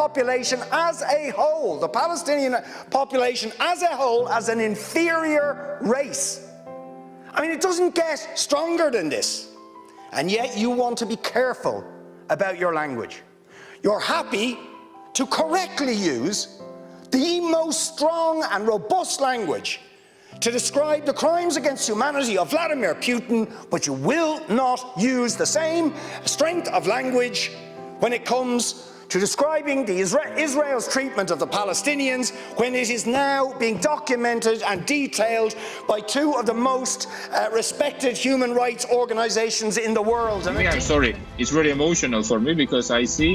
population as a whole, the Palestinian population as a whole, as an inferior race. I mean, it doesn't get stronger than this. And yet you want to be careful about your language. You're happy to correctly use the most strong and robust language to describe the crimes against humanity of Vladimir Putin, but you will not use the same strength of language when it comes to describing Israel's treatment of the Palestinians, when it is now being documented and detailed by two of the most respected human rights organizations in the world. I'm sorry, it's really emotional for me because I see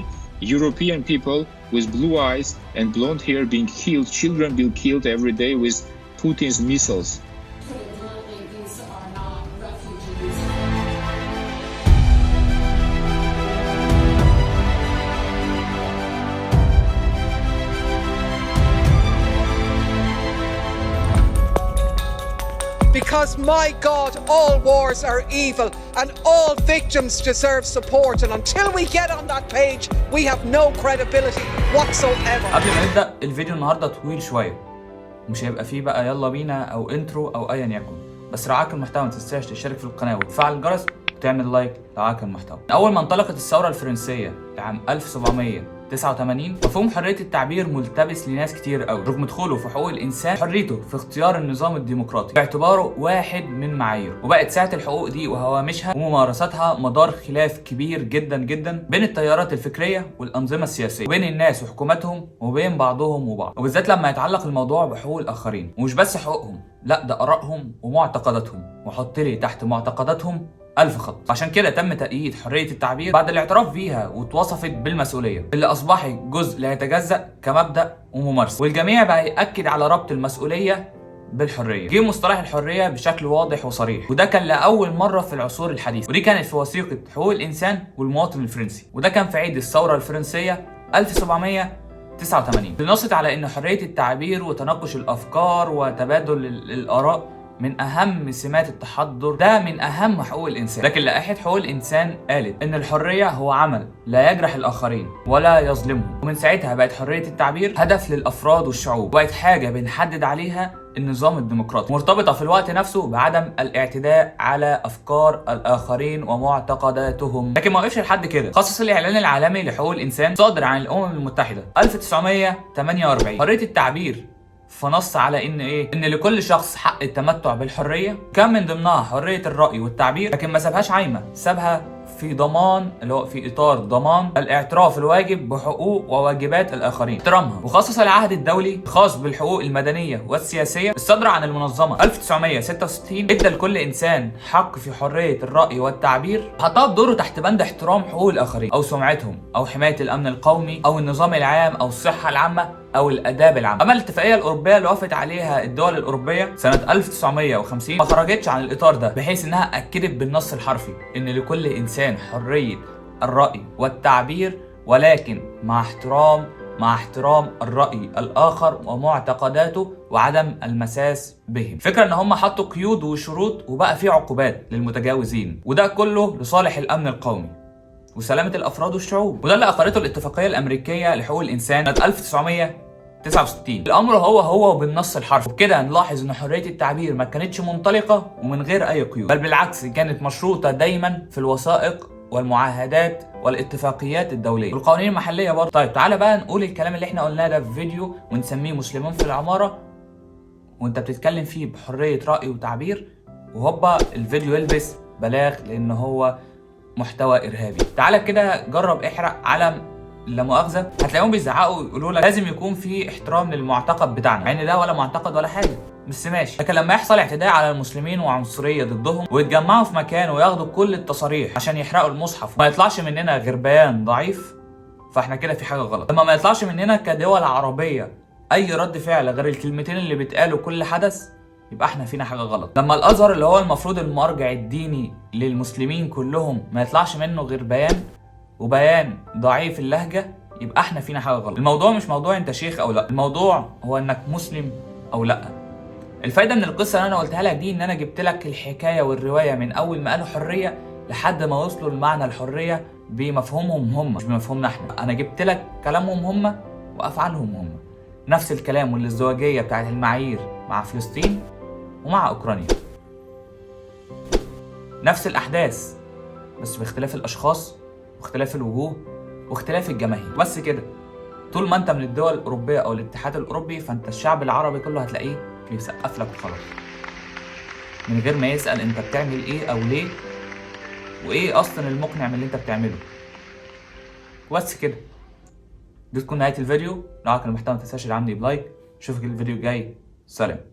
European people with blue eyes and blonde hair being killed, children being killed every day with Putin's missiles. These are not refugees. Because, my God, all wars are evil and all victims deserve support, and until we get on that page, we have no credibility whatsoever. قبل ما نبدأ الفيديو النهارده طويل شوية، مش هيبقى فيه بقى يلا بينا أو انترو أو أيا يكن، بس لو عاجبك المحتوى ما تنساش تشترك في القناة وتفعل الجرس وتعمل لايك لو عاجبك المحتوى. أول ما انطلقت الثورة الفرنسية لعام 1789 مفهوم حرية التعبير ملتبس لناس كتير قوي، رغم دخوله في حقوق الإنسان حريته في اختيار النظام الديمقراطي باعتباره واحد من معاييره، وبقت ساعة الحقوق دي وهوامشها وممارستها مدار خلاف كبير جدا جدا بين التيارات الفكرية والأنظمة السياسية، وبين الناس وحكوماتهم وبين بعضهم وبعض، وبالذات لما يتعلق الموضوع بحقوق الآخرين، ومش بس حقوقهم، لا ده آرائهم ومعتقداتهم، وحط لي تحت معتقداتهم 1000 خط. عشان كده تم تأييد حرية التعبير بعد الاعتراف بيها واتوصفت بالمسؤولية اللي أصبحت جزء لا يتجزأ كمبدأ وممارسة، والجميع بقى يأكد على ربط المسؤولية بالحرية. جه مصطلح الحرية بشكل واضح وصريح، وده كان لأول مرة في العصور الحديثة، ودي كانت في وثيقة حقوق الإنسان والمواطن الفرنسي، وده كان في عيد الثورة الفرنسية 1789 اللي نصت على إن حرية التعبير وتناقش الأفكار وتبادل الآراء من أهم سمات التحضر، ده من أهم حقوق الإنسان. لكن لائحة حقوق الإنسان قالت إن الحرية هو عمل لا يجرح الآخرين ولا يظلمهم، ومن ساعتها بقت حرية التعبير هدف للأفراد والشعوب، وبقت حاجة بنحدد عليها النظام الديمقراطي، مرتبطة في الوقت نفسه بعدم الاعتداء على أفكار الآخرين ومعتقداتهم. لكن ما وقفش لحد كده، خصص الإعلان العالمي لحقوق الإنسان صادر عن الأمم المتحدة 1948 حرية التعبير، فنص على ان لكل شخص حق التمتع بالحريه، كان من ضمنها حريه الراي والتعبير، لكن ما سابهاش عايمه، سابها في ضمان اللي هو في اطار ضمان الاعتراف الواجب بحقوق وواجبات الاخرين، احترامها. وخصص العهد الدولي الخاص بالحقوق المدنيه والسياسيه الصادره عن المنظمه 1966 ادى لكل انسان حق في حريه الراي والتعبير، حطها بدوره تحت بند احترام حقوق الاخرين او سمعتهم او حمايه الامن القومي او النظام العام او الصحه العامه او الاداب العامه. اما الاتفاقيه الاوروبيه اللي وافقت عليها الدول الاوروبيه سنه 1950 ما خرجتش عن الاطار ده، بحيث انها اكدت بالنص الحرفي ان لكل انسان حريه الراي والتعبير، ولكن مع احترام الراي الاخر ومعتقداته وعدم المساس بهم. فكرة ان هم حطوا قيود وشروط وبقى في عقوبات للمتجاوزين، وده كله لصالح الامن القومي وسلامة الافراد والشعوب، وده اللي اقرته الاتفاقية الامريكية لحقوق الانسان سنة 1969. الامر هو وبالنص الحرفي، وبكده نلاحظ ان حرية التعبير ما كانتش منطلقة ومن غير اي قيود، بل بالعكس كانت مشروطة دايما في الوثائق والمعاهدات والاتفاقيات الدولية والقوانين المحلية برضه. طيب تعالى بقى نقول الكلام اللي احنا قلناه ده في فيديو ونسميه مسلمون في العمارة، وانت بتتكلم فيه بحرية رأي وتعبير، وهوبا الفيديو يلبس بلاغ لان هو محتوى ارهابي. تعالى كده جرب احرق علم لا مؤاخذه، هتلاقيهم بيزعقوا ويقولوا لك لازم يكون في احترام للمعتقد بتاعنا، يعني ده ولا معتقد ولا حاجه، بس ماشي. لكن لما يحصل اعتداء على المسلمين وعنصريه ضدهم ويتجمعوا في مكان وياخدوا كل التصاريح عشان يحرقوا المصحف، ما يطلعش مننا غير بيان ضعيف، فاحنا كده في حاجه غلط. لما ما يطلعش مننا كدول عربيه اي رد فعل غير الكلمتين اللي بيتقالوا كل حدث، يبقى احنا فينا حاجه غلط. لما الازهر اللي هو المفروض المرجع الديني للمسلمين كلهم ما يطلعش منه غير بيان، وبيان ضعيف اللهجه، يبقى احنا فينا حاجه غلط. الموضوع مش موضوع انت شيخ او لا، الموضوع هو انك مسلم او لا. الفايده من القصه اللي انا قلتها لك دي ان انا جبت لك الحكايه والروايه من اول ما قالوا حريه لحد ما وصلوا لمعنى الحريه بمفهومهم هم مش بمفهومنا احنا. انا جبت لك كلامهم هم وافعالهم هم. نفس الكلام والازدواجيه بتاعت المعايير مع فلسطين ومع اوكرانيا. نفس الاحداث بس باختلاف الاشخاص واختلاف الوجوه واختلاف الجماهير. بس كده. طول ما انت من الدول الاوروبيه او الاتحاد الاوروبي فانت الشعب العربي كله هتلاقيه بيسقف لك وخلاص، من غير ما يسال انت بتعمل ايه او ليه وايه اصلا المقنع من اللي انت بتعمله. بس كده. دي تكون نهايه الفيديو. لو عجبك المحتوى ما تنساش تدعمني بلايك. اشوفك الفيديو الجاي. سلام.